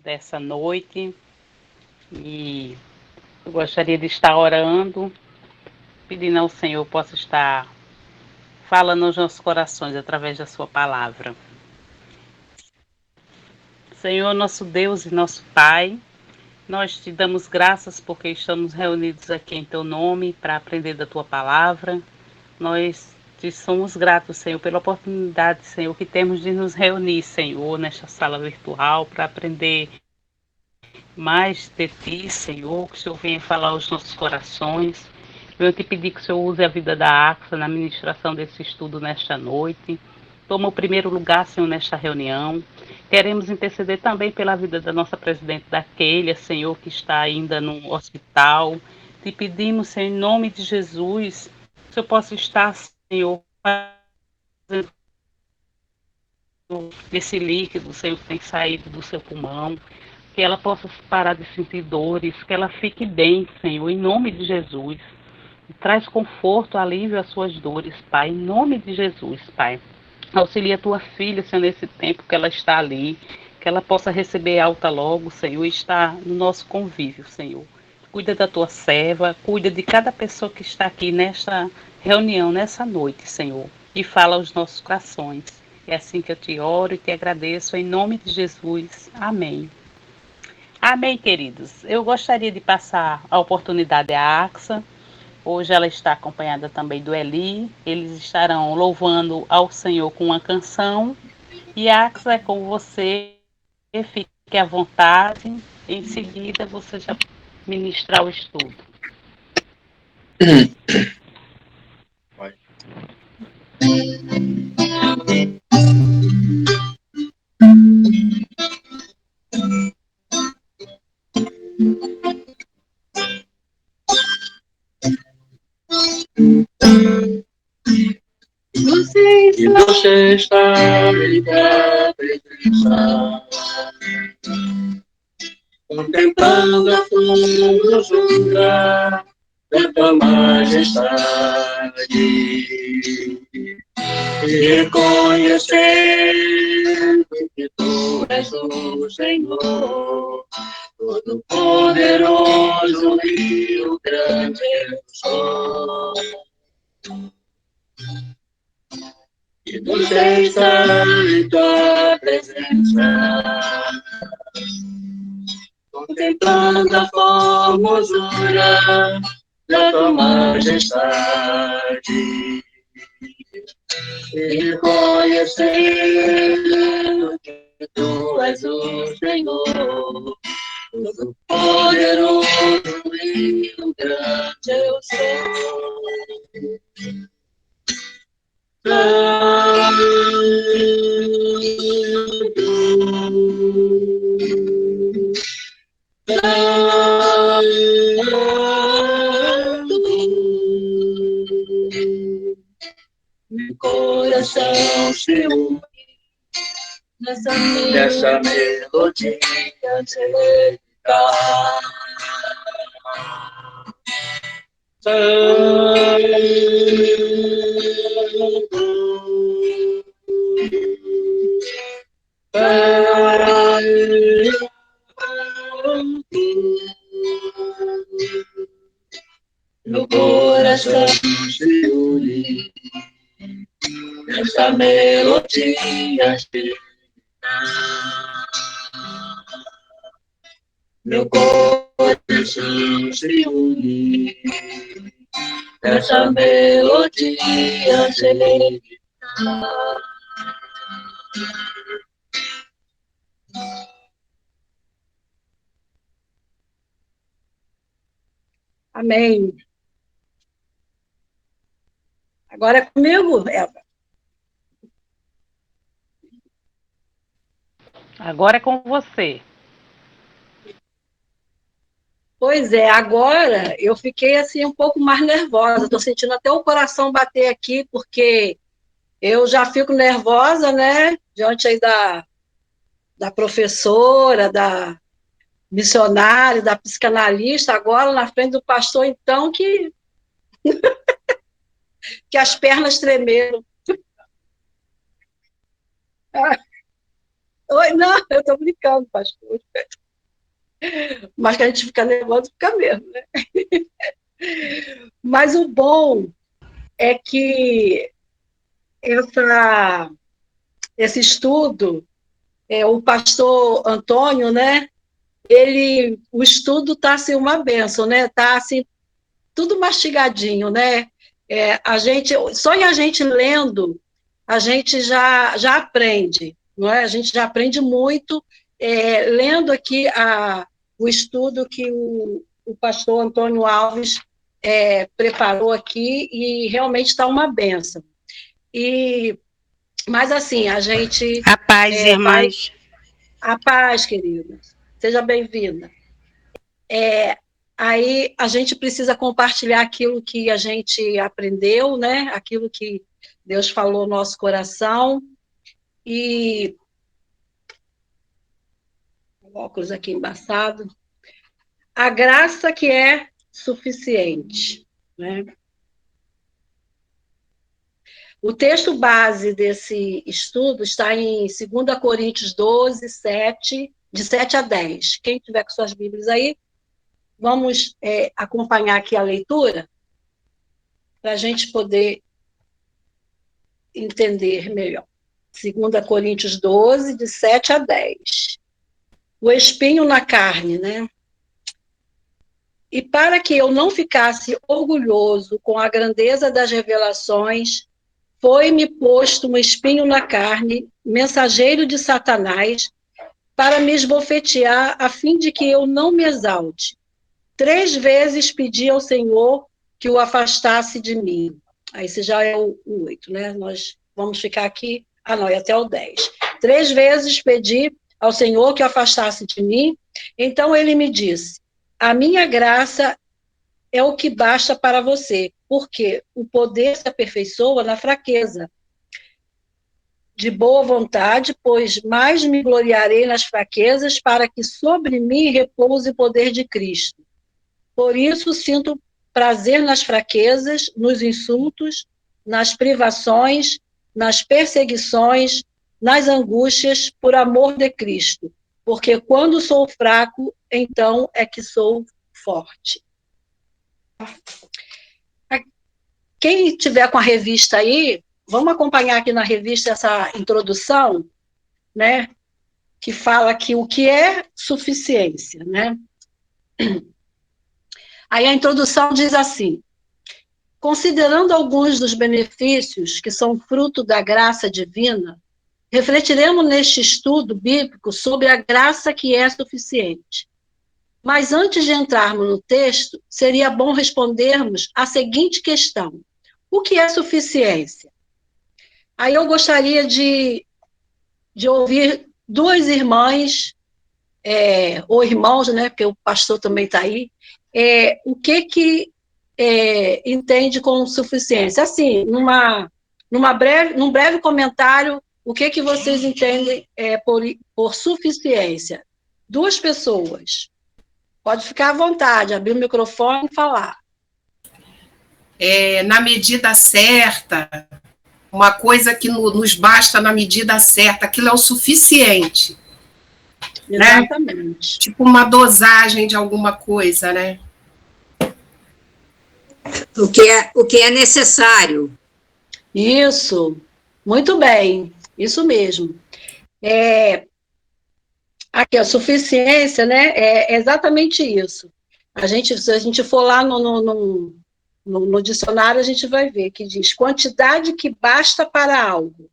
dessa noite e eu gostaria de estar orando, pedindo ao Senhor possa estar falando aos nossos corações através da sua palavra. Senhor, nosso Deus e nosso Pai, nós te damos graças porque estamos reunidos aqui em teu nome para aprender da tua palavra. Nós te somos gratos, Senhor, pela oportunidade, Senhor, que temos de nos reunir, Senhor, nesta sala virtual para aprender mais de ti, Senhor, que o Senhor venha falar aos nossos corações. Eu te pedir que o Senhor use a vida da AXA na ministração desse estudo nesta noite. Toma o primeiro lugar, Senhor, nesta reunião. Queremos interceder também pela vida da nossa presidente da Keila, Senhor, que está ainda no hospital. Te pedimos, Senhor, em nome de Jesus, que o Senhor possa estar, Senhor, fazendo esse líquido, Senhor, que tem saído do seu pulmão, que ela possa parar de sentir dores, que ela fique bem, Senhor, em nome de Jesus. Traz conforto, alívio às suas dores, Pai, em nome de Jesus, Pai. Auxilia a tua filha, Senhor, nesse tempo que ela está ali, que ela possa receber alta logo, Senhor, e estar no nosso convívio, Senhor. Cuida da tua serva, cuida de cada pessoa que está aqui nesta reunião, nessa noite, Senhor, e fala aos nossos corações. É assim que eu te oro e te agradeço, em nome de Jesus. Amém. Amém, queridos. Eu gostaria de passar a oportunidade à Axa. Hoje ela está acompanhada também do Eli. Eles estarão louvando ao Senhor com uma canção. E Axa, é com você. Fique à vontade. Em seguida, você já ministrar o estudo. E você está em minha presença, contemplando a formosura da tua majestade, e reconhecendo que tu és o Senhor, todo-poderoso e o grande eu sou. E você está em tua presença, contemplando a formosura da tua majestade, e reconhecendo que tu és o Senhor, todo poderoso e o grande eu sou. Meu coração se une nessa melodia angelical. Meu coração se une nessa melodia angelical. Meu coração se une nessa melodia angelical. Amém. Agora é comigo, Eva. Agora é com você. Pois é, agora eu fiquei assim um pouco mais nervosa. Estou sentindo até o coração bater aqui, porque eu já fico nervosa, né? Diante aí da professora, da missionária, da psicanalista, agora na frente do pastor, então, que as pernas tremeram. Oi, não, eu estou brincando, pastor. Mas que a gente fica nervoso, fica mesmo, né? Mas o bom é que esse estudo, o pastor Antônio, né? O estudo está assim uma bênção, né? Está assim tudo mastigadinho, né? Só em a gente lendo, a gente já aprende, não é? A gente já aprende muito lendo aqui o estudo que o pastor Antônio Alves preparou aqui e realmente está uma benção. Mas assim, a gente A paz, vai... irmãs. A paz, querida. Seja bem-vinda. Aí a gente precisa compartilhar aquilo que a gente aprendeu, né? Aquilo que Deus falou no nosso coração. E o óculos aqui embaçado. A graça que é suficiente, né? O texto base desse estudo está em 2 Coríntios 12, 7, de 7 a 10. Quem tiver com suas Bíblias aí, vamos acompanhar aqui a leitura para a gente poder entender melhor. 2 Coríntios 12, de 7 a 10. O espinho na carne, né? E para que eu não ficasse orgulhoso com a grandeza das revelações, foi-me posto um espinho na carne, mensageiro de Satanás, para me esbofetear, a fim de que eu não me exalte. 3 vezes pedi ao Senhor que o afastasse de mim. Aí esse já é o 8, né? Nós vamos ficar aqui, não, é até o 10. 3 vezes pedi ao Senhor que o afastasse de mim, então ele me disse, a minha graça é o que basta para você, porque o poder se aperfeiçoa na fraqueza. De boa vontade, pois mais me gloriarei nas fraquezas, para que sobre mim repouse o poder de Cristo. Por isso sinto prazer nas fraquezas, nos insultos, nas privações, nas perseguições, nas angústias, por amor de Cristo. Porque quando sou fraco, então é que sou forte. Quem tiver com a revista aí, vamos acompanhar aqui na revista essa introdução, né? Que fala que o que é suficiência, né? Aí a introdução diz assim: considerando alguns dos benefícios que são fruto da graça divina, refletiremos neste estudo bíblico sobre a graça que é suficiente. Mas antes de entrarmos no texto, seria bom respondermos a seguinte questão: o que é suficiência? Aí eu gostaria de ouvir 2 irmãs, ou irmãos, né, porque o pastor também está aí, o que entende com suficiência? Assim, num breve comentário, o que vocês entendem por suficiência? 2 pessoas. Pode ficar à vontade, abrir o microfone e falar. Na medida certa, uma coisa que nos basta na medida certa, aquilo é o suficiente. Exatamente. Né? Tipo uma dosagem de alguma coisa, né? O que é necessário. Isso, muito bem, isso mesmo. Aqui, a suficiência, né, é exatamente isso. Se a gente for lá no dicionário, a gente vai ver que diz quantidade que basta para algo,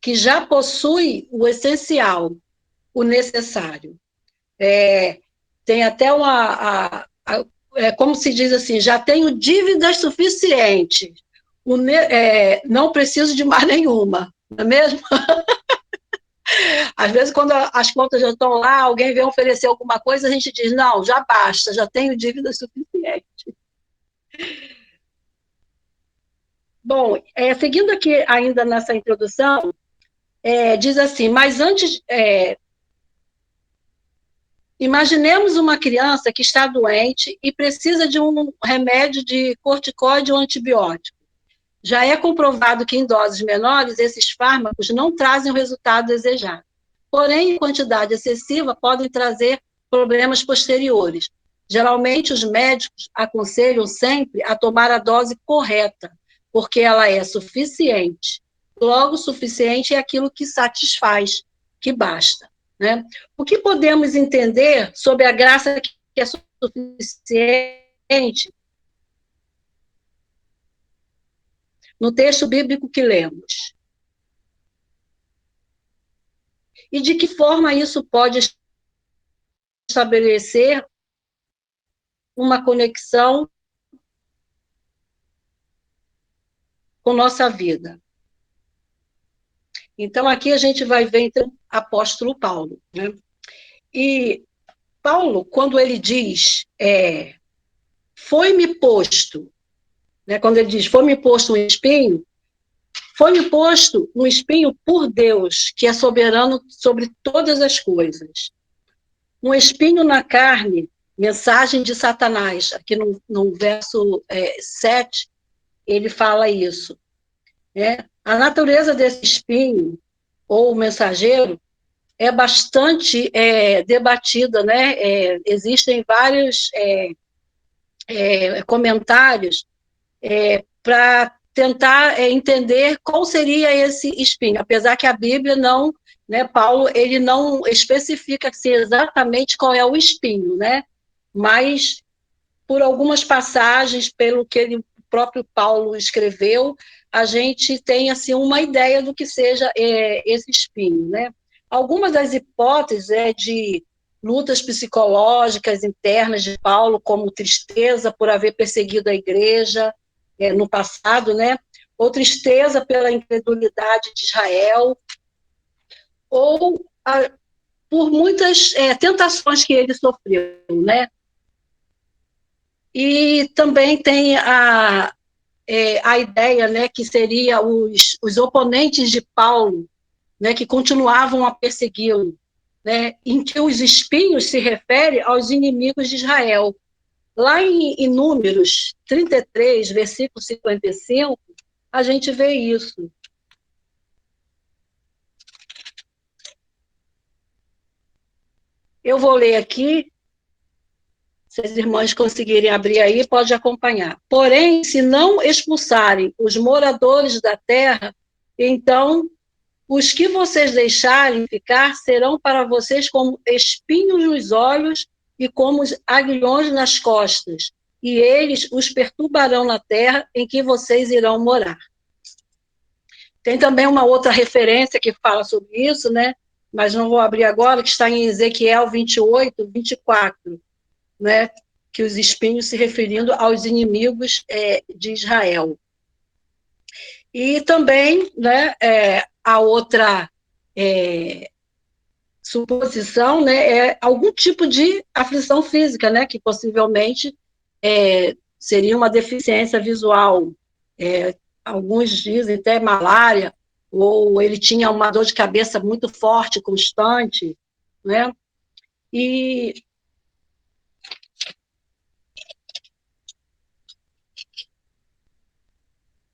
que já possui o essencial, o necessário. Tem até como se diz assim, já tenho dívidas suficientes, não preciso de mais nenhuma, não é mesmo? Às vezes, quando as contas já estão lá, alguém vem oferecer alguma coisa, a gente diz, não, já basta, já tenho dívida suficiente. Bom, seguindo aqui ainda nessa introdução, diz assim, mas antes, imaginemos uma criança que está doente e precisa de um remédio de corticoide ou antibiótico. Já é comprovado que em doses menores, esses fármacos não trazem o resultado desejado. porém, em quantidade excessiva, podem trazer problemas posteriores. Geralmente, os médicos aconselham sempre a tomar a dose correta, porque ela é suficiente. Logo, suficiente é aquilo que satisfaz, que basta, né? O que podemos entender sobre a graça que é suficiente no texto bíblico que lemos? E de que forma isso pode estabelecer uma conexão com nossa vida? Então, aqui a gente vai ver, então, apóstolo Paulo, né? E Paulo, quando ele diz, foi-me posto, né? Quando ele diz, foi-me posto um espinho por Deus, que é soberano sobre todas as coisas. Um espinho na carne, mensagem de Satanás, aqui no verso 7, ele fala isso, né? A natureza desse espinho, ou mensageiro, é bastante debatida, né? Existem vários comentários para tentar entender qual seria esse espinho, apesar que a Bíblia não, né, Paulo, ele não especifica exatamente qual é o espinho, né? Mas, por algumas passagens, pelo que o próprio Paulo escreveu, a gente tem, assim, uma ideia do que seja esse espinho, né? Algumas das hipóteses de lutas psicológicas internas de Paulo, como tristeza por haver perseguido a igreja no passado, né? Ou tristeza pela incredulidade de Israel, ou por muitas tentações que ele sofreu, né? E também tem a ideia, né, que seria os oponentes de Paulo, né, que continuavam a persegui-lo, né, em que os espinhos se refere aos inimigos de Israel. Lá em Números 33, versículo 55, a gente vê isso. Eu vou ler aqui, se as irmãs conseguirem abrir aí, pode acompanhar. Porém, se não expulsarem os moradores da terra, então os que vocês deixarem ficar serão para vocês como espinhos nos olhos e como aguilhões nas costas, e eles os perturbarão na terra em que vocês irão morar. Tem também uma outra referência que fala sobre isso, né? Mas não vou abrir agora, que está em Ezequiel 28, 24, né? Que os espinhos se referindo aos inimigos de Israel. E também, né, a outra suposição, né, é algum tipo de aflição física, né, que possivelmente seria uma deficiência visual. Alguns dizem até malária, ou ele tinha uma dor de cabeça muito forte, constante, né?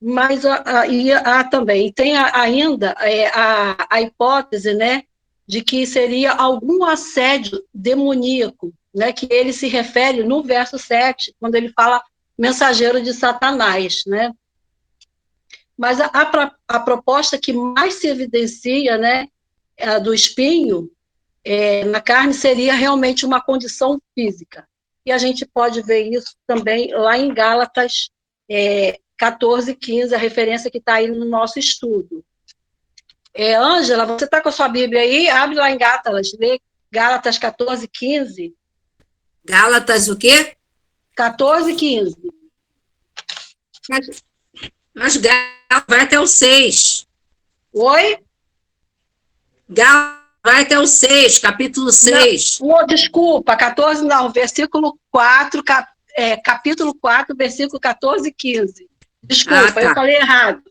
Mas também tem ainda a hipótese, né, de que seria algum assédio demoníaco, né, que ele se refere no verso 7, quando ele fala mensageiro de Satanás, né? Mas a proposta que mais se evidencia, né, do espinho na carne seria realmente uma condição física. E a gente pode ver isso também lá em Gálatas 14, 15, a referência que está aí no nosso estudo. Ângela, você está com a sua Bíblia aí? Abre lá em Gálatas, lê Gálatas 14, 15. Gálatas o quê? 14, 15. Mas Gálatas vai até o 6. Oi? Gálatas vai até o 6, capítulo 6. Não, desculpa, 14 não, versículo 4, capítulo 4, versículo 14 e 15. Desculpa, tá. Eu falei errado.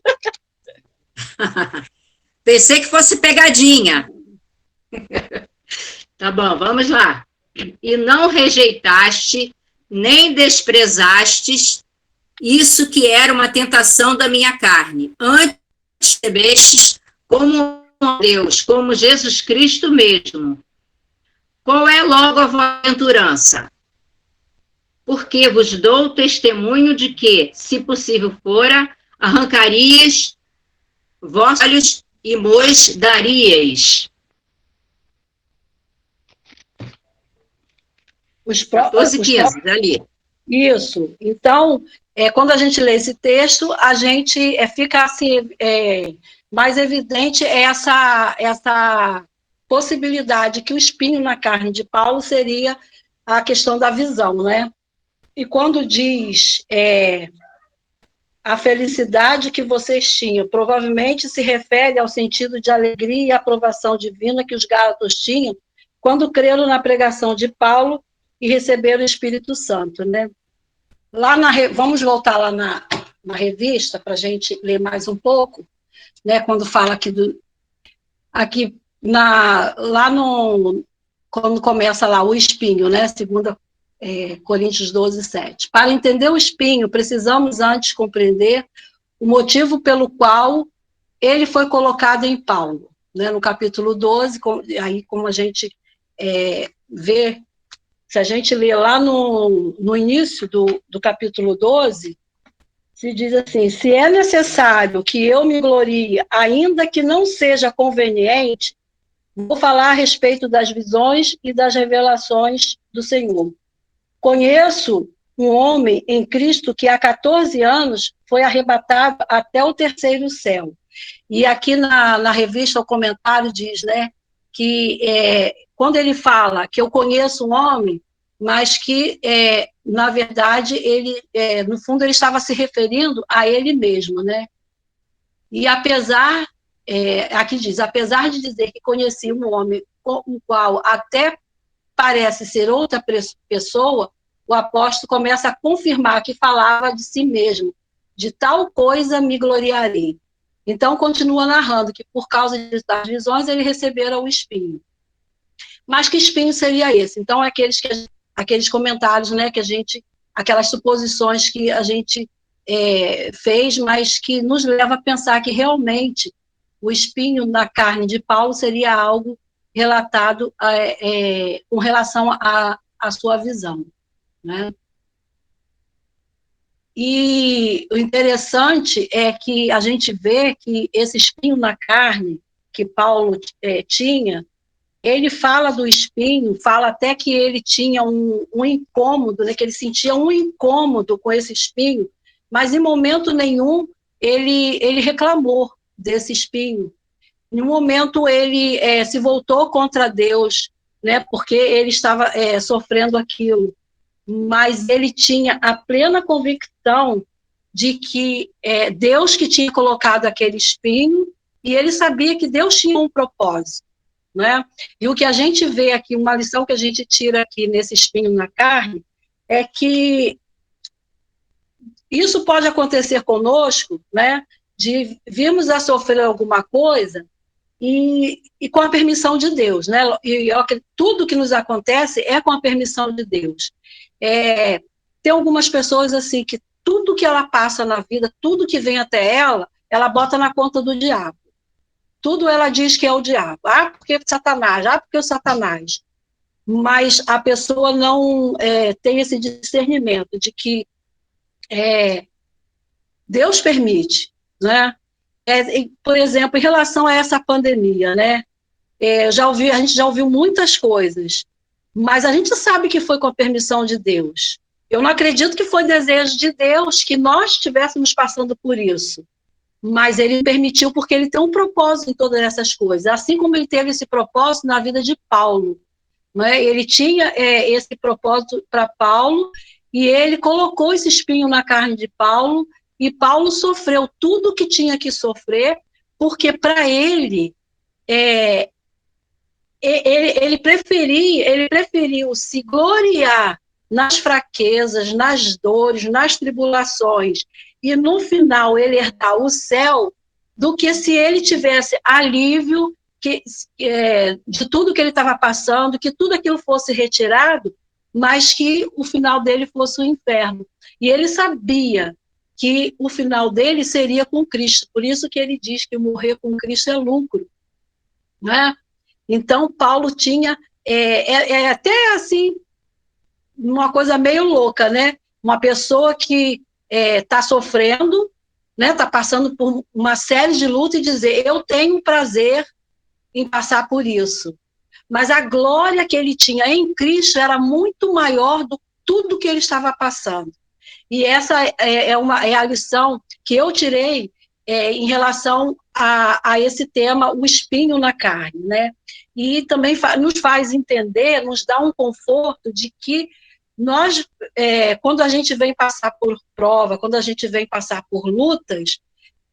Pensei que fosse pegadinha. Tá bom, vamos lá. E não rejeitaste, nem desprezastes isso que era uma tentação da minha carne. Antes recebestes como a Deus como Jesus Cristo mesmo. Qual é logo a vossa aventurança? Porque vos dou testemunho de que, se possível fora, arrancarias vossos olhos e mos daríeis. Os 14:15, ali. Isso. Então, quando a gente lê esse texto, a gente fica assim, mais evidente essa possibilidade que o espinho na carne de Paulo seria a questão da visão, né? E quando diz a felicidade que vocês tinham, provavelmente se refere ao sentido de alegria e aprovação divina que os gálatas tinham quando creram na pregação de Paulo e receberam o Espírito Santo, né? Vamos voltar lá na revista para a gente ler mais um pouco, né? Quando fala quando começa lá o espinho, né? 2 Coríntios 12:7. Para entender o espinho, precisamos antes compreender o motivo pelo qual ele foi colocado em Paulo, né? No capítulo 12, aí como a gente vê, se a gente ler lá no início do capítulo 12, se diz assim: se é necessário que eu me glorie, ainda que não seja conveniente, vou falar a respeito das visões e das revelações do Senhor. Conheço um homem em Cristo que há 14 anos foi arrebatado até o terceiro céu. E aqui na revista o comentário diz, né, que quando ele fala que eu conheço um homem, mas que, na verdade, ele, no fundo, ele estava se referindo a ele mesmo, né? E apesar, aqui diz, apesar de dizer que conheci um homem com o qual até parece ser outra pessoa, o apóstolo começa a confirmar que falava de si mesmo, de tal coisa me gloriarei. Então, continua narrando que, por causa das visões, ele recebera o espinho. Mas que espinho seria esse? Então, aqueles comentários, né, aquelas suposições que a gente fez, mas que nos leva a pensar que realmente o espinho na carne de Paulo seria algo relatado com relação à sua visão, né? E o interessante é que a gente vê que esse espinho na carne que Paulo tinha, ele fala do espinho, fala até que ele tinha um incômodo, né, que ele sentia um incômodo com esse espinho, mas em momento nenhum ele reclamou desse espinho. Em um momento ele se voltou contra Deus, né, porque ele estava sofrendo aquilo. Mas ele tinha a plena convicção de que Deus que tinha colocado aquele espinho, e ele sabia que Deus tinha um propósito, né? E o que a gente vê aqui, uma lição que a gente tira aqui nesse espinho na carne, é que isso pode acontecer conosco, né? De virmos a sofrer alguma coisa e com a permissão de Deus, né? E tudo que nos acontece é com a permissão de Deus. Tem algumas pessoas assim que tudo que ela passa na vida, tudo que vem até ela bota na conta do diabo. Tudo ela diz que é o diabo. Porque Satanás, porque o Satanás. Mas a pessoa não tem esse discernimento de que Deus permite, né? Por exemplo, em relação a essa pandemia, né? A gente já ouviu muitas coisas, mas a gente sabe que foi com a permissão de Deus. Eu não acredito que foi desejo de Deus que nós estivéssemos passando por isso, mas ele permitiu porque ele tem um propósito em todas essas coisas, assim como ele teve esse propósito na vida de Paulo, né? Ele tinha esse propósito para Paulo, e ele colocou esse espinho na carne de Paulo, e Paulo sofreu tudo o que tinha que sofrer, porque para ele, ele preferiu se gloriar nas fraquezas, nas dores, nas tribulações, e no final ele herdar o céu, do que se ele tivesse alívio de tudo que ele estava passando, que tudo aquilo fosse retirado, mas que o final dele fosse o inferno. E ele sabia que o final dele seria com Cristo, por isso que ele diz que morrer com Cristo é lucro, né? Então, Paulo tinha, até assim, uma coisa meio louca, né? Uma pessoa que está sofrendo, né? Está passando por uma série de lutas e dizer, eu tenho prazer em passar por isso. Mas a glória que ele tinha em Cristo era muito maior do que tudo que ele estava passando. E essa é a lição que eu tirei em relação a esse tema, o espinho na carne, né? E também nos faz entender, nos dá um conforto de que nós, quando a gente vem passar por prova, quando a gente vem passar por lutas,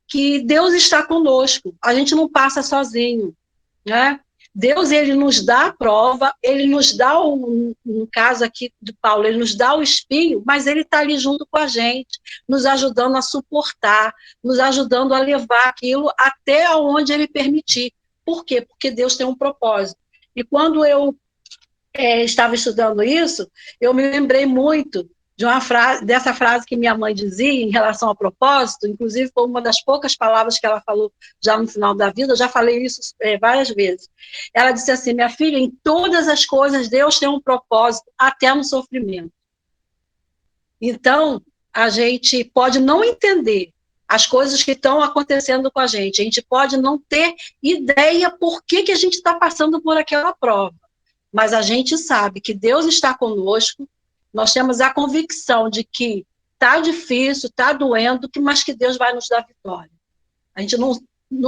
que Deus está conosco, a gente não passa sozinho, né? Deus, ele nos dá a prova, ele nos dá, no caso aqui de Paulo, ele nos dá o espinho, mas ele está ali junto com a gente, nos ajudando a suportar, nos ajudando a levar aquilo até onde ele permitir. Por quê? Porque Deus tem um propósito. E quando eu estava estudando isso, eu me lembrei muito de dessa frase que minha mãe dizia em relação ao propósito, inclusive foi uma das poucas palavras que ela falou já no final da vida, eu já falei isso várias vezes. Ela disse assim, minha filha, em todas as coisas Deus tem um propósito, até no sofrimento. Então, a gente pode não entender as coisas que estão acontecendo com a gente pode não ter ideia por que a gente está passando por aquela prova, mas a gente sabe que Deus está conosco, nós temos a convicção de que está difícil, está doendo, mas que Deus vai nos dar vitória. A gente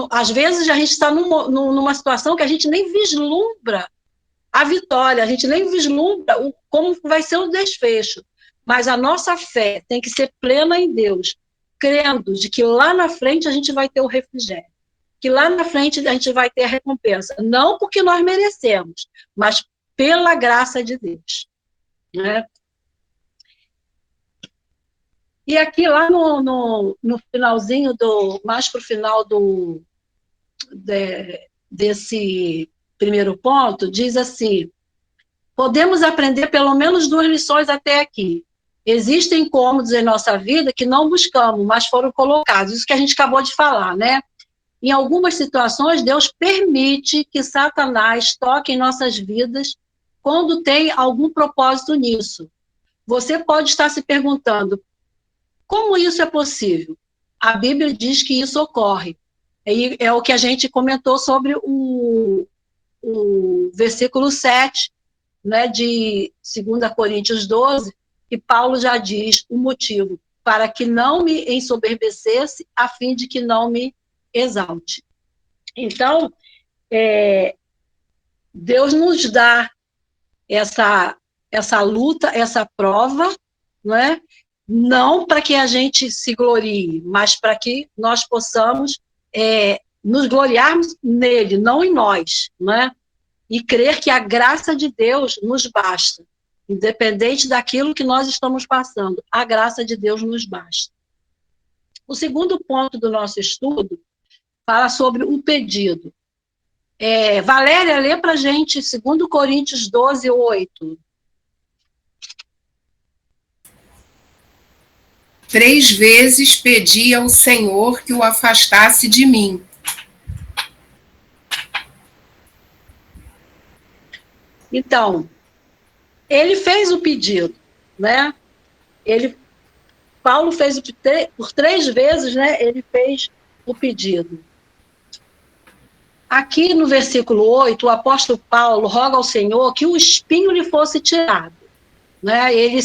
às vezes a gente está numa situação que a gente nem vislumbra a vitória, a gente nem vislumbra como vai ser o desfecho, mas a nossa fé tem que ser plena em Deus, crendo de que lá na frente a gente vai ter o refrigério, que lá na frente a gente vai ter a recompensa, não porque nós merecemos, mas pela graça de Deus, né? E aqui lá no finalzinho, mais para o final desse primeiro ponto, diz assim, podemos aprender pelo menos 2 lições até aqui. Existem incômodos em nossa vida que não buscamos, mas foram colocados, isso que a gente acabou de falar, né? Em algumas situações, Deus permite que Satanás toque em nossas vidas quando tem algum propósito nisso. Você pode estar se perguntando, como isso é possível? A Bíblia diz que isso ocorre. É o que a gente comentou sobre o versículo 7, né, de 2 Coríntios 12, que Paulo já diz o motivo, para que não me ensoberbecesse, a fim de que não me exalte. Então, Deus nos dá essa luta, essa prova, né? Não para que a gente se glorie, mas para que nós possamos nos gloriarmos nele, não em nós, né? E crer que a graça de Deus nos basta, independente daquilo que nós estamos passando, a graça de Deus nos basta. O segundo ponto do nosso estudo fala sobre o pedido. Valéria, lê para a gente 2 Coríntios 12, 8. 3 vezes pedi ao Senhor que o afastasse de mim. Então, ele fez o pedido, né? Paulo fez por 3 vezes, né? Ele fez o pedido. Aqui no versículo 8, o apóstolo Paulo roga ao Senhor que o espinho lhe fosse tirado, né? Ele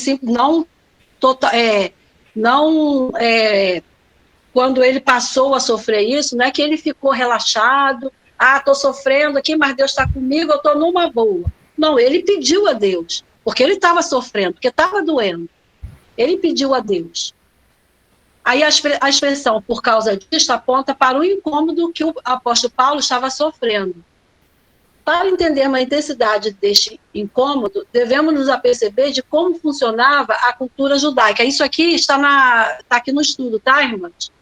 quando ele passou a sofrer isso, não é que ele ficou relaxado, estou sofrendo aqui, mas Deus está comigo, eu estou numa boa. Não, ele pediu a Deus, porque ele estava sofrendo, porque estava doendo. Ele pediu a Deus. Aí a expressão por causa disso aponta para o incômodo que o apóstolo Paulo estava sofrendo. Para entendermos a intensidade deste incômodo, devemos nos aperceber de como funcionava a cultura judaica. Isso aqui está aqui no estudo, tá, irmãs?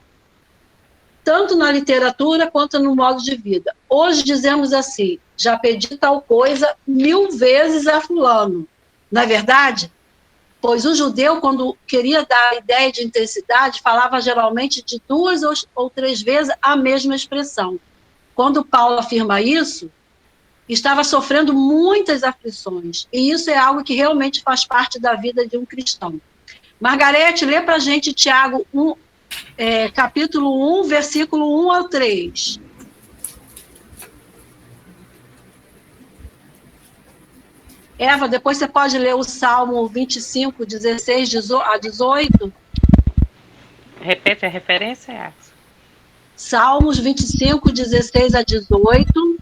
Tanto na literatura quanto no modo de vida. Hoje dizemos assim, já pedi tal coisa 1000 vezes a fulano. Não é verdade? Pois o judeu, quando queria dar a ideia de intensidade, falava geralmente de 2 ou 3 vezes a mesma expressão. Quando Paulo afirma isso, estava sofrendo muitas aflições. E isso é algo que realmente faz parte da vida de um cristão. Margarete, lê para a gente Tiago 1, capítulo 1, versículo 1 ao 3. Eva, depois você pode ler o Salmo 25, 16 a 18. Repete a referência, Axel. Salmos 25, 16 a 18.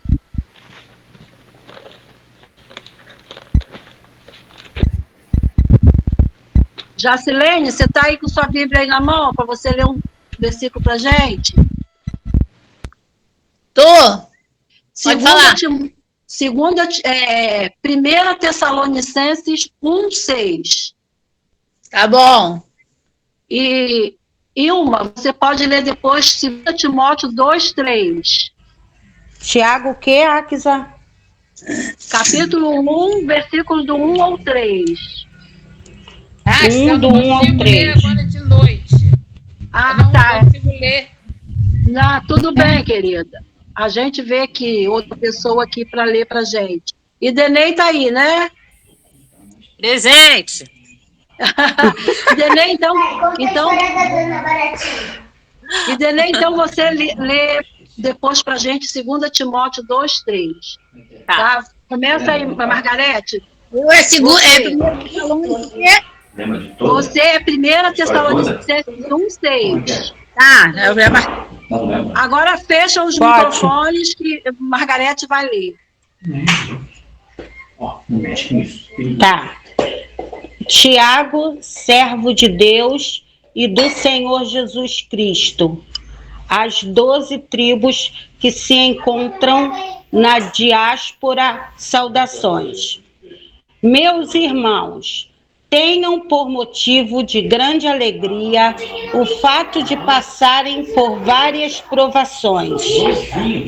Jacilene, você está aí com sua Bíblia aí na mão para você ler um versículo para a gente? Tô. Pode falar. 1 Tessalonicenses 1:6. Tá bom. E, Ilma, você pode ler depois 2 Timóteo 2:3. Tiago o quê, Axa? Capítulo 1, versículos do 1 ao 3. Eu do não 1 ao consigo 3. ler agora de noite. Ah, Eu não tá. consigo ler. Não, tudo bem, querida. A gente vê aqui outra pessoa aqui para ler para gente. E Denei tá aí, né? Presente. Denei, então você lê depois para gente 2 Timóteo 2:3. Tá? Começa aí, Margarete. Você é 1 Tessalonicenses 1:6. Tá, Agora fecha os microfones que Margarete vai ler. Tá. Tiago, servo de Deus e do Senhor Jesus Cristo, as 12 tribos que se encontram na diáspora, saudações. Meus irmãos, tenham por motivo de grande alegria o fato de passarem por várias provações,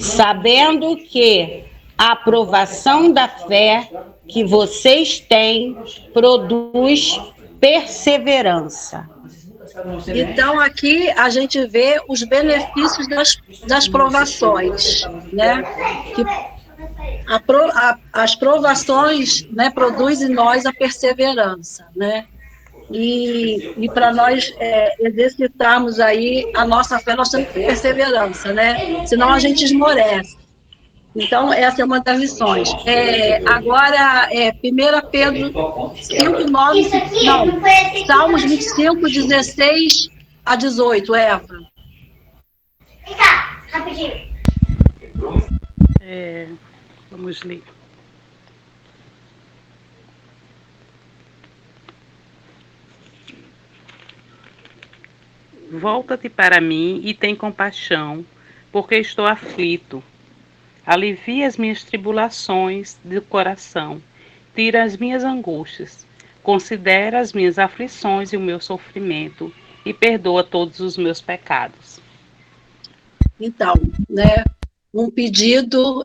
sabendo que a aprovação da fé que vocês têm produz perseverança. Então, aqui a gente vê os benefícios das provações, né? Que as provações, né, produzem em nós a perseverança, né? E para nós exercitarmos aí a nossa fé, nós temos que ter perseverança, né? Senão a gente esmorece. Então, essa é uma das lições. Agora, 1 Pedro 5, 9, não, Salmos 25, 16 a 18, Eva. Vem cá, rapidinho. Vamos ler. Volta-te para mim e tem compaixão, porque estou aflito. Alivia as minhas tribulações do coração, tira as minhas angústias, considera as minhas aflições e o meu sofrimento, e perdoa todos os meus pecados. Então, né, um pedido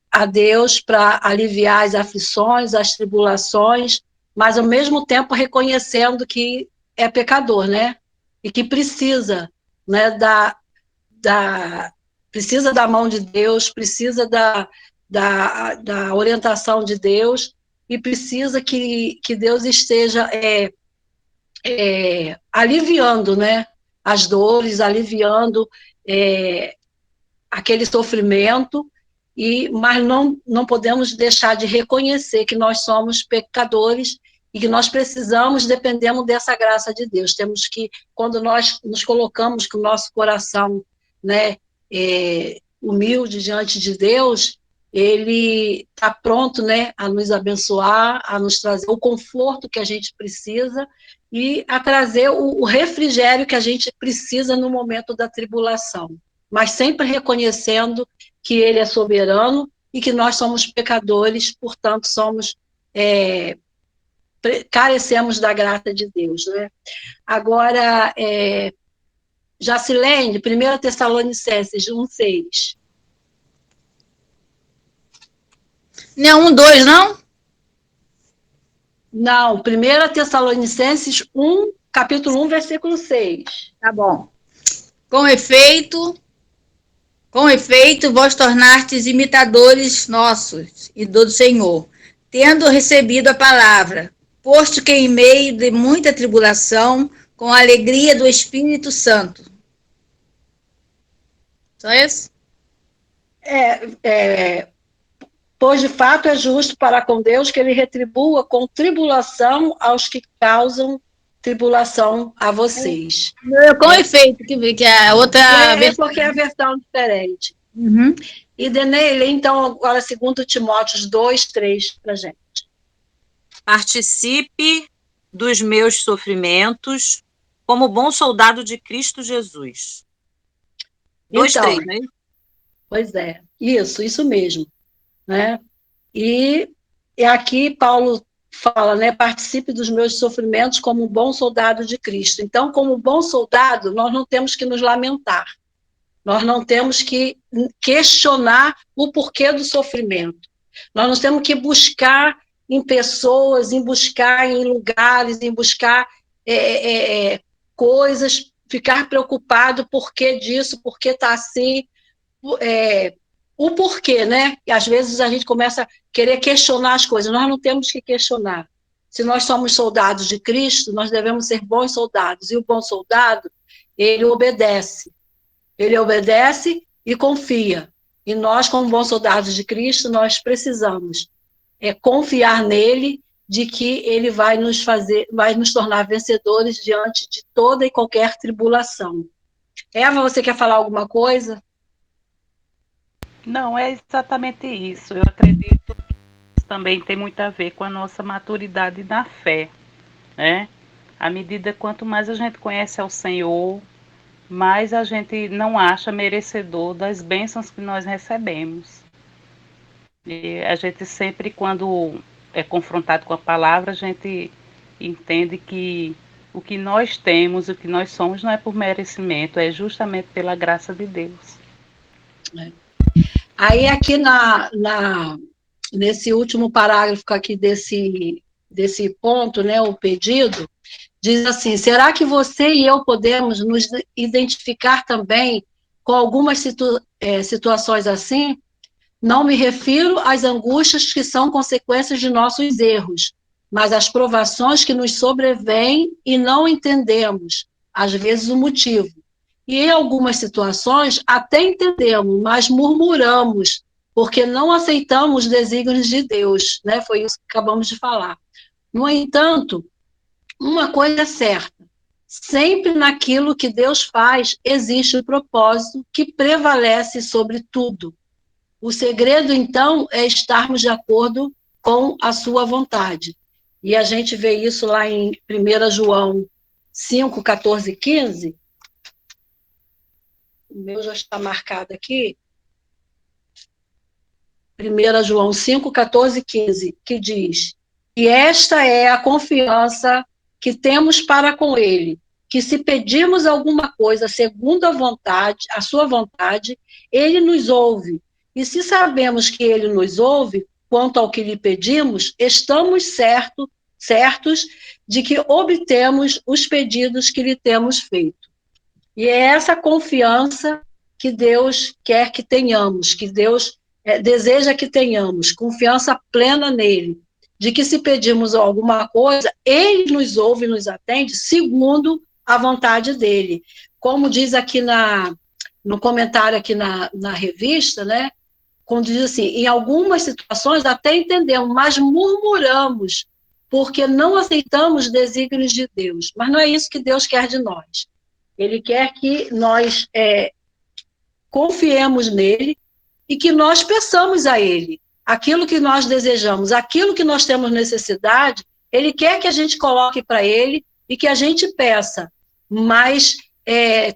a Deus para aliviar as aflições, as tribulações, mas ao mesmo tempo reconhecendo que é pecador, né? E que precisa, né, precisa da mão de Deus, precisa da orientação de Deus, e precisa que Deus esteja aliviando, né, as dores, aliviando aquele sofrimento, mas não podemos deixar de reconhecer que nós somos pecadores e que nós dependemos dessa graça de Deus. Temos que, quando nós nos colocamos com o nosso coração, né, humilde diante de Deus, Ele está pronto, né, a nos abençoar, a nos trazer o conforto que a gente precisa e a trazer o refrigério que a gente precisa no momento da tribulação, mas sempre reconhecendo que Ele é soberano e que nós somos pecadores, portanto, carecemos da graça de Deus, né? Agora, Jacilene, 1 Tessalonicenses 1:6. Não, 1:2, não? Não, 1 Tessalonicenses 1, capítulo 1, versículo 6. Tá bom. Com efeito, Com efeito, vós tornastes imitadores nossos e do Senhor, tendo recebido a palavra, posto que em meio de muita tribulação, com a alegria do Espírito Santo. Só isso? Pois de fato é justo para com Deus que ele retribua com tribulação aos que causam tribulação a vocês. Com efeito, que é a outra versão. Porque é a versão diferente. Uhum. E Denei, lê então agora 2 Timóteo 2, 3 para gente. Participe dos meus sofrimentos como bom soldado de Cristo Jesus. 2, Então, 3, né? Pois é, isso mesmo. Né? E aqui Paulo fala, né, participe dos meus sofrimentos como um bom soldado de Cristo. Então, como bom soldado, nós não temos que nos lamentar, nós não temos que questionar o porquê do sofrimento, nós não temos que buscar em pessoas, em buscar em lugares, em buscar coisas, ficar preocupado por que disso, por que está assim, o porquê, né? E às vezes a gente começa a querer questionar as coisas. Nós não temos que questionar. Se nós somos soldados de Cristo, nós devemos ser bons soldados. E o bom soldado, ele obedece. Ele obedece e confia. E nós, como bons soldados de Cristo, nós precisamos confiar nele, de que ele vai nos tornar vencedores diante de toda e qualquer tribulação. Eva, você quer falar alguma coisa? Não, é exatamente isso. Eu acredito que isso também tem muito a ver com a nossa maturidade na fé, né? À medida quanto mais a gente conhece ao Senhor, mais a gente não acha merecedor das bênçãos que nós recebemos. E a gente sempre, quando é confrontado com a palavra, a gente entende que o que nós temos, o que nós somos, não é por merecimento, é justamente pela graça de Deus. Aí aqui nesse último parágrafo aqui desse ponto, né, o pedido, diz assim: será que você e eu podemos nos identificar também com algumas situações assim? Não me refiro às angústias que são consequências de nossos erros, mas às provações que nos sobrevêm e não entendemos, às vezes, o motivo. E em algumas situações até entendemos, mas murmuramos, porque não aceitamos os desígnios de Deus, né? Foi isso que acabamos de falar. No entanto, uma coisa é certa: sempre naquilo que Deus faz existe um propósito que prevalece sobre tudo. O segredo, então, é estarmos de acordo com a sua vontade. E a gente vê isso lá em 1 João 5, 14 e 15. O meu já está marcado aqui. 1 João 5, 14 e 15, que diz: e esta é a confiança que temos para com ele, que se pedirmos alguma coisa segundo a sua vontade, ele nos ouve. E se sabemos que ele nos ouve, quanto ao que lhe pedimos, estamos certos de que obtemos os pedidos que lhe temos feito. E é essa confiança que Deus quer que tenhamos, que Deus deseja que tenhamos, confiança plena nele, de que se pedirmos alguma coisa, ele nos ouve e nos atende segundo a vontade dele. Como diz aqui no comentário aqui na revista, né? Quando diz assim: em algumas situações até entendemos, mas murmuramos, porque não aceitamos os desígnios de Deus. Mas não é isso que Deus quer de nós. Ele quer que nós confiemos nele e que nós peçamos a ele aquilo que nós desejamos, aquilo que nós temos necessidade. Ele quer que a gente coloque para ele e que a gente peça, mas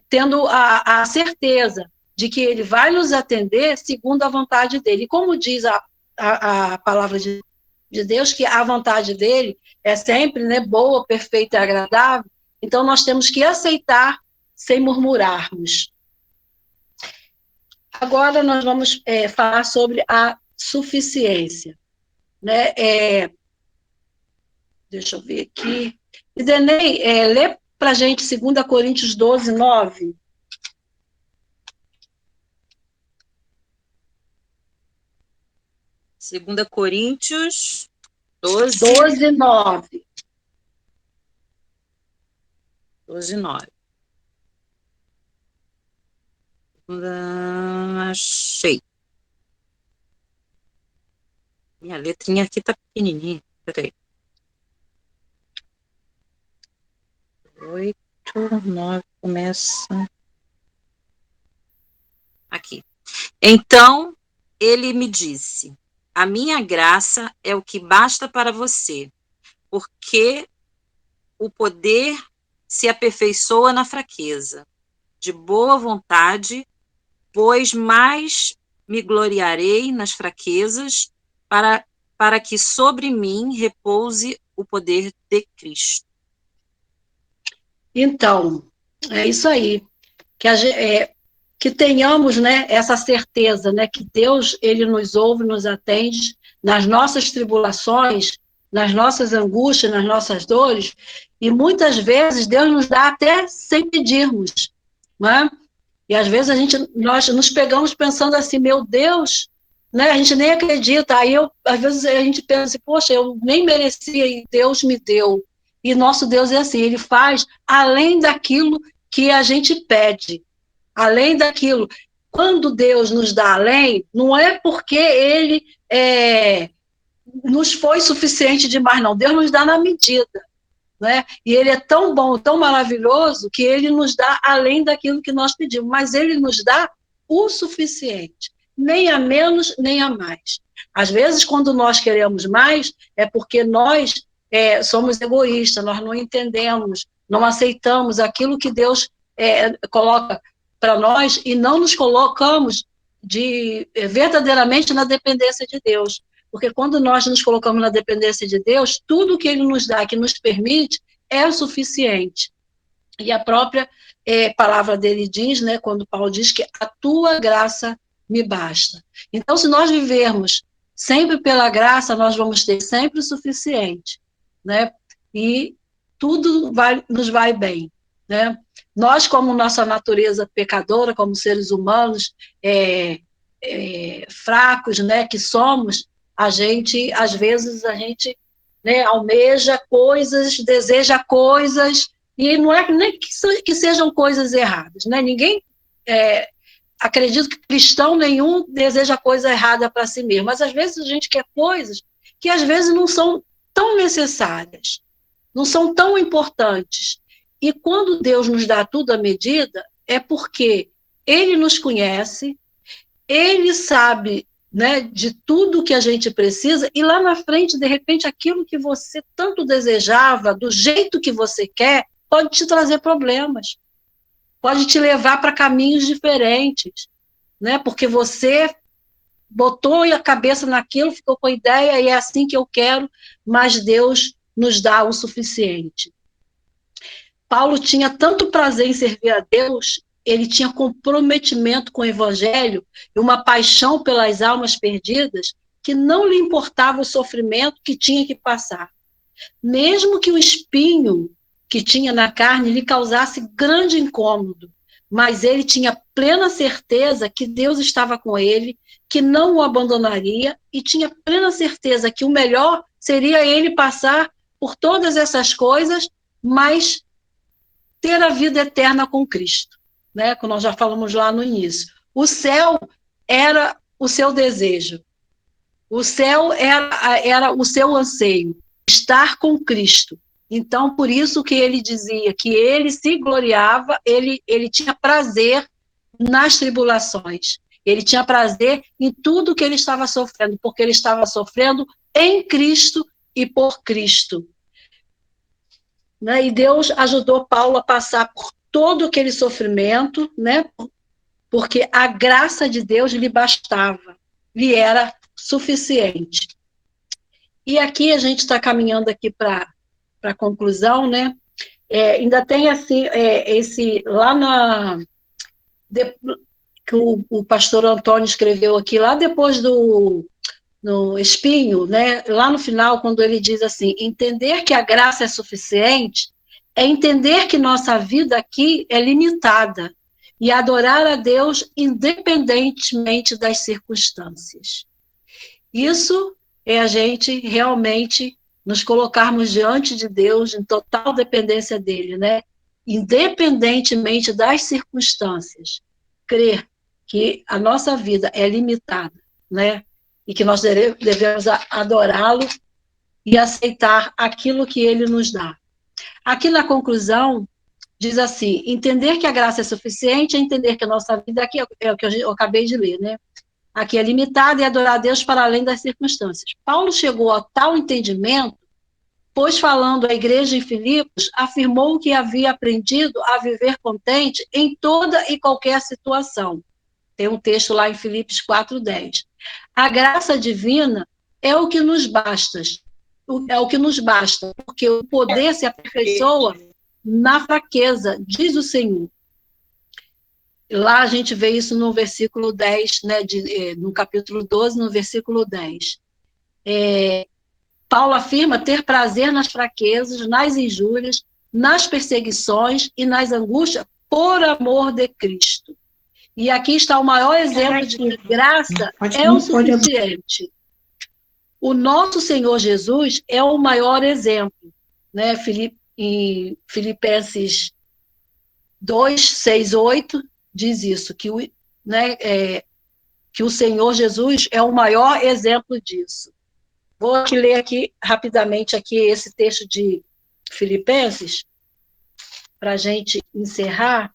tendo a certeza de que ele vai nos atender segundo a vontade dele. E como diz a palavra de Deus, que a vontade dele é sempre, né, boa, perfeita e agradável, então nós temos que aceitar sem murmurarmos. Agora nós vamos falar sobre a suficiência. Né? Deixa eu ver aqui. Idenei, lê para a gente 2 Coríntios 12, 9. 2 Coríntios 12, 12:9. 12:9. Achei. Minha letrinha aqui tá pequenininha. Peraí. 8, 9, começa... Aqui. Então, ele me disse: a minha graça é o que basta para você, porque o poder se aperfeiçoa na fraqueza. De boa vontade, pois mais me gloriarei nas fraquezas, para que sobre mim repouse o poder de Cristo. Então, é isso aí. Que tenhamos, né, essa certeza, né, que Deus, ele nos ouve, nos atende nas nossas tribulações, nas nossas angústias, nas nossas dores, e muitas vezes Deus nos dá até sem pedirmos, né? E às vezes nós nos pegamos pensando assim, meu Deus, né, a gente nem acredita, às vezes a gente pensa assim, poxa, eu nem merecia e Deus me deu. E nosso Deus é assim, ele faz além daquilo que a gente pede. Além daquilo, quando Deus nos dá além, não é porque Ele nos foi suficiente demais, não. Deus nos dá na medida, né? E Ele é tão bom, tão maravilhoso, que Ele nos dá além daquilo que nós pedimos, mas Ele nos dá o suficiente, nem a menos, nem a mais. Às vezes, quando nós queremos mais, é porque nós somos egoístas, nós não entendemos, não aceitamos aquilo que Deus coloca para nós e não nos colocamos verdadeiramente na dependência de Deus. Porque quando nós nos colocamos na dependência de Deus, tudo que Ele nos dá, que nos permite, é o suficiente. E a própria palavra dele diz, né, quando Paulo diz que a tua graça me basta. Então, se nós vivermos sempre pela graça, nós vamos ter sempre o suficiente, né? E tudo nos vai bem, né? Nós, como nossa natureza pecadora, como seres humanos fracos, né, que somos, às vezes a gente, né, almeja coisas, deseja coisas, e não é nem que sejam coisas erradas, né? Ninguém, acredito que cristão nenhum deseja coisa errada para si mesmo, mas às vezes a gente quer coisas que às vezes não são tão necessárias, não são tão importantes. E quando Deus nos dá tudo à medida, é porque Ele nos conhece, Ele sabe, né, de tudo que a gente precisa, e lá na frente, de repente, aquilo que você tanto desejava, do jeito que você quer, pode te trazer problemas, pode te levar para caminhos diferentes, né, porque você botou a cabeça naquilo, ficou com a ideia, e é assim que eu quero, mas Deus nos dá o suficiente. Paulo tinha tanto prazer em servir a Deus, ele tinha comprometimento com o evangelho e uma paixão pelas almas perdidas, que não lhe importava o sofrimento que tinha que passar. Mesmo que o espinho que tinha na carne lhe causasse grande incômodo, mas ele tinha plena certeza que Deus estava com ele, que não o abandonaria, e tinha plena certeza que o melhor seria ele passar por todas essas coisas, mas ter a vida eterna com Cristo, né? Como nós já falamos lá no início. O céu era o seu desejo, o céu era o seu anseio, estar com Cristo. Então, por isso que ele dizia que ele se gloriava, ele tinha prazer nas tribulações, ele tinha prazer em tudo que ele estava sofrendo, porque ele estava sofrendo em Cristo e por Cristo. Né? E Deus ajudou Paulo a passar por todo aquele sofrimento, né? Porque a graça de Deus lhe bastava, lhe era suficiente. E aqui a gente está caminhando aqui para a conclusão, né? Ainda tem assim, esse lá que o pastor Antônio escreveu aqui, lá depois no espinho, né? Lá no final, quando ele diz assim, entender que a graça é suficiente, é entender que nossa vida aqui é limitada e adorar a Deus independentemente das circunstâncias. Isso é a gente realmente nos colocarmos diante de Deus em total dependência dele, né? Independentemente das circunstâncias, crer que a nossa vida é limitada, né? E que nós devemos adorá-lo e aceitar aquilo que ele nos dá. Aqui na conclusão, diz assim: entender que a graça é suficiente é entender que a nossa vida, aqui é o que eu acabei de ler, né? Aqui é limitada e adorar a Deus para além das circunstâncias. Paulo chegou a tal entendimento, pois falando à igreja em Filipos, afirmou que havia aprendido a viver contente em toda e qualquer situação. Tem um texto lá em Filipos 4:10. A graça divina é o que nos basta, porque o poder se aperfeiçoa na fraqueza, diz o Senhor. Lá a gente vê isso no versículo 10, né, no capítulo 12, no versículo 10. Paulo afirma ter prazer nas fraquezas, nas injúrias, nas perseguições e nas angústias por amor de Cristo. E aqui está o maior exemplo de que graça é o suficiente. O nosso Senhor Jesus é o maior exemplo, né? Em Filipenses 2, 6, 8, diz isso, que o Senhor Jesus é o maior exemplo disso. Vou ler aqui rapidamente aqui esse texto de Filipenses, para a gente encerrar.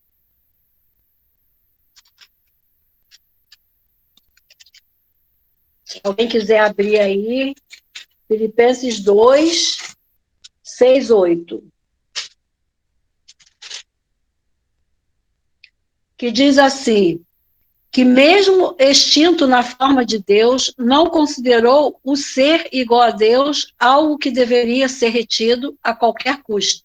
Se alguém quiser abrir aí, Filipenses 2, 6, 8. Que diz assim: que mesmo extinto na forma de Deus, não considerou o ser igual a Deus algo que deveria ser retido a qualquer custo.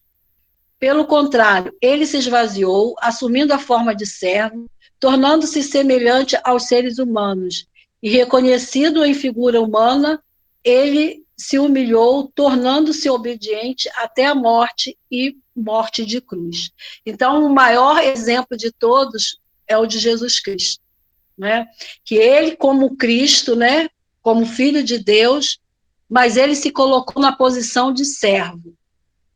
Pelo contrário, ele se esvaziou, assumindo a forma de servo, tornando-se semelhante aos seres humanos, e reconhecido em figura humana, ele se humilhou, tornando-se obediente até a morte e morte de cruz. Então, o maior exemplo de todos é o de Jesus Cristo, né? Que ele, como Cristo, né, como Filho de Deus, mas ele se colocou na posição de servo,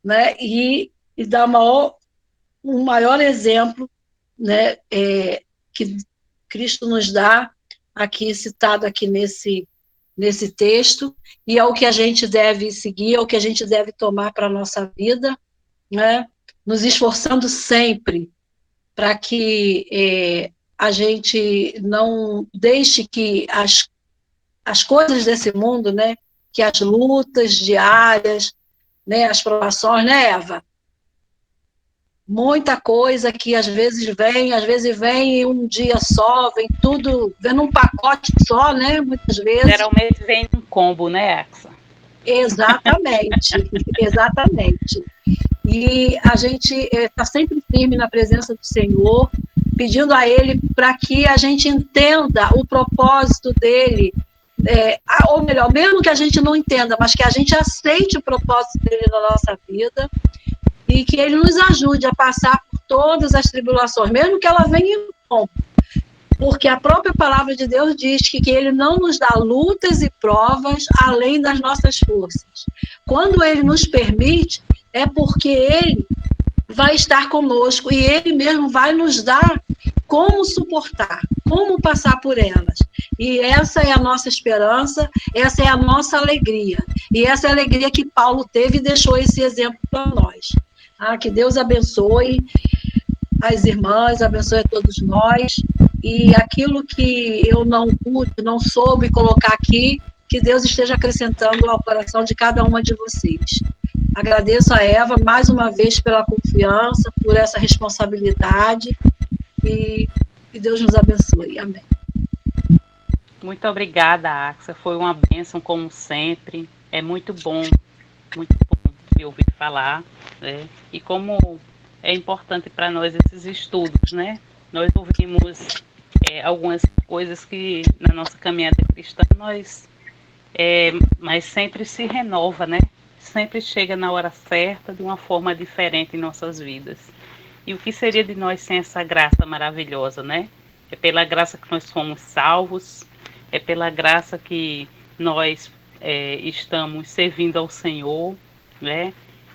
né? E dá um maior exemplo, né, que Cristo nos dá, aqui citado aqui nesse texto, e é o que a gente deve seguir, é o que a gente deve tomar para a nossa vida, né? Nos esforçando sempre para que a gente não deixe que as coisas desse mundo, né, que as lutas diárias, né, as provações, né, Eva? Muita coisa que às vezes vem em um dia só, vem tudo, vem num pacote só, né, muitas vezes. Geralmente vem um combo, né, Axa? Exatamente, exatamente. E a gente está sempre firme na presença do Senhor, pedindo a Ele para que a gente entenda o propósito dEle, ou melhor, mesmo que a gente não entenda, mas que a gente aceite o propósito dEle na nossa vida, e que Ele nos ajude a passar por todas as tribulações, mesmo que ela venha em pombo, porque a própria palavra de Deus diz que Ele não nos dá lutas e provas além das nossas forças. Quando Ele nos permite, é porque Ele vai estar conosco e Ele mesmo vai nos dar como suportar, como passar por elas. E essa é a nossa esperança, essa é a nossa alegria. E essa é a alegria que Paulo teve e deixou esse exemplo para nós. Que Deus abençoe as irmãs, abençoe a todos nós. E aquilo que eu não pude, não soube colocar aqui, que Deus esteja acrescentando ao coração de cada uma de vocês. Agradeço a Eva mais uma vez pela confiança, por essa responsabilidade, e que Deus nos abençoe. Amém. Muito obrigada, Axa. Foi uma bênção, como sempre. É muito bom me ouvir falar, né? E como é importante para nós esses estudos, né? Nós ouvimos algumas coisas que na nossa caminhada cristã mas sempre se renova, né? Sempre chega na hora certa, de uma forma diferente em nossas vidas. E o que seria de nós sem essa graça maravilhosa, né? É pela graça que nós fomos salvos, é pela graça que nós estamos servindo ao Senhor, né?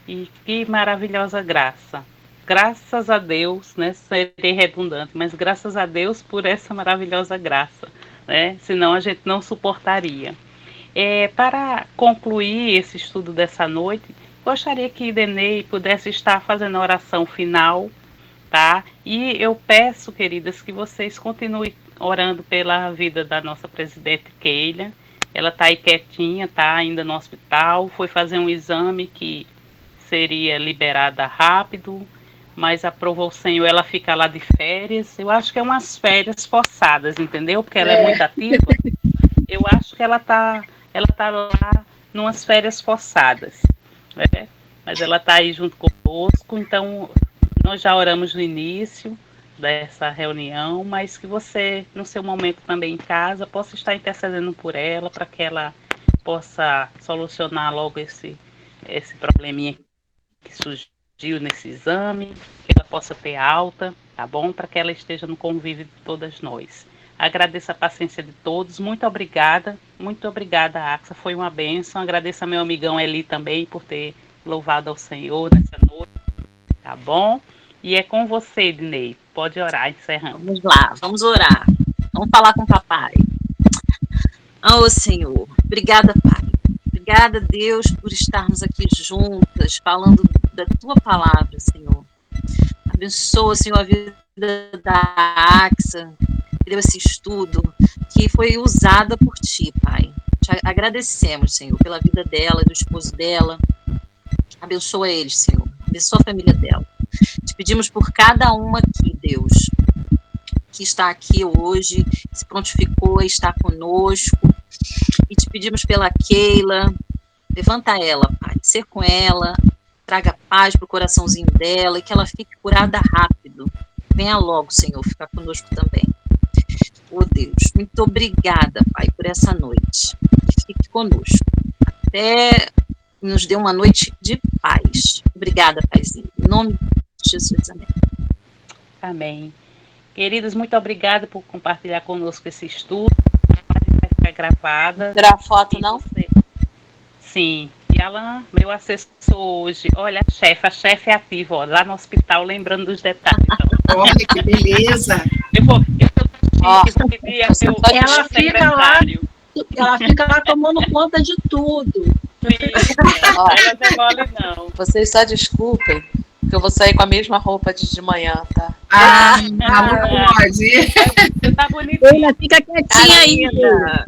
E que maravilhosa graça. Graças a Deus, né? Serei redundante, mas graças a Deus por essa maravilhosa graça, né? Senão a gente não suportaria. Para concluir esse estudo dessa noite, gostaria que Denei pudesse estar fazendo a oração final, tá? E eu peço, queridas, que vocês continuem orando pela vida da nossa presidente Keila. Ela está aí quietinha, tá ainda no hospital, foi fazer um exame que seria liberada rápido, mas aprovou o Senhor, ela fica lá de férias. Eu acho que é umas férias forçadas, entendeu? Porque ela é muito ativa. Eu acho que ela tá lá numas férias forçadas, né? Mas ela está aí junto conosco, então nós já oramos no início dessa reunião, mas que você, no seu momento também em casa, possa estar intercedendo por ela, para que ela possa solucionar logo esse probleminha que surgiu nesse exame, que ela possa ter alta, tá bom? Para que ela esteja no convívio de todas nós. Agradeço a paciência de todos, muito obrigada, Axa, foi uma bênção. Agradeço a meu amigão Eli também por ter louvado ao Senhor nessa noite, tá bom? E é com você, Ednei, pode orar, encerrando. Vamos lá, vamos orar, vamos falar com o papai. Oh, Senhor, obrigada, Pai. Obrigada, Deus, por estarmos aqui juntas, falando da Tua palavra, Senhor. Abençoa, Senhor, a vida da Axa, que deu esse estudo, que foi usada por Ti, Pai. Te agradecemos, Senhor, pela vida dela, do esposo dela. Abençoa eles, Senhor. Abençoa a família dela. Te pedimos por cada uma aqui, Deus, que está aqui hoje, se prontificou a estar conosco. E te pedimos pela Keila, levanta ela, Pai, ser com ela, traga paz para o coraçãozinho dela e que ela fique curada rápido. Venha logo, Senhor, ficar conosco também. Oh, Deus, muito obrigada, Pai, por essa noite. Fique conosco. Até nos dê uma noite de paz. Obrigada, Paizinho. Em nome de Jesus, amém. Amém. Queridos, muito obrigada por compartilhar conosco esse estudo. Vai ficar gravada. Tirar foto, não? Sim. E Alan, meu assessor hoje, olha, a chefe é ativa, ó, lá no hospital, lembrando dos detalhes. Então. Olha que beleza. Ela fica lá tomando conta de tudo. Ela não é mole, não. Vocês só desculpem, que eu vou sair com a mesma roupa de manhã, tá? Não pode. Você tá bonitinha. Ela fica quietinha ainda.